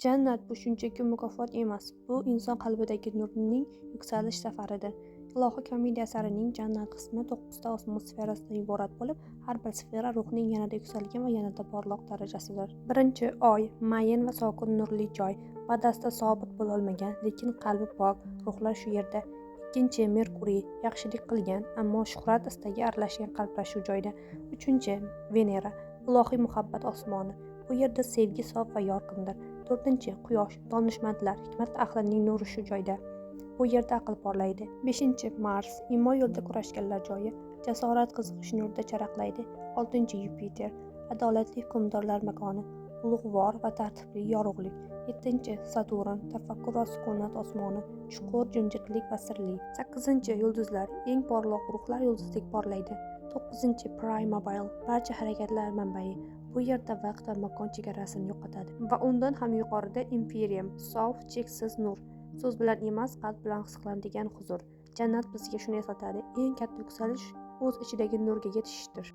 Jannat bu shunchaki mukofot emas, bu inson qalbidagi nurning yuksalish safaridir. Ilohiy komediya asarining Jannat qismi 9 ta osmon sferasidan iborat bo'lib, har bir sfera ruhning yanada yuksalgan va yanada porloq darajasidir. Birinchi Oy, mayin va sokin nurli joy, badasta sobit bo'lolmagan, lekin qalbi pok, ruhlar shu yerda. Ikkinchi Merkuriy, yaxshilik qilgan, ammo shuhrat istagi aralashgan qalblar shu joyda. Uchinchi Venera, ilohiy muhabbat osmoni, bu yerda sevgi sof va yorqindir. To'rtinchi Quyosh, donishmandlar, hikmat ahlining nuri shu joyda. Bu yerda aql porlaydi. Beshinchi Mars, imo yo'lda kurashganlar joyi, jasorat qizg'ish nurda charaqlaydi. Oltinchi Yupiter, adolatli hukmdorlar makoni, ulug'vor va tartibli yorug'lik. Yettinchi Saturn, tafakkur va sukunat osmoni, chuqur jimjitlik va sirli. Sakkizinchi Yulduzlar, eng porloq ruhlar yulduzdek porlaydi. To'qqizinchi Primordial, barcha harakatlar manbai. Bu yerda vaqt va makon chegarasini yo'qotadi. Va undan ham yuqorida Imperium, sof, cheksiz nur. So'z bilan emas, qalb bilan his qilinadigan huzur. Jannat bizga shuni eslatadi: eng katta yuksalish o'z ichidagi nurga yetishishdir.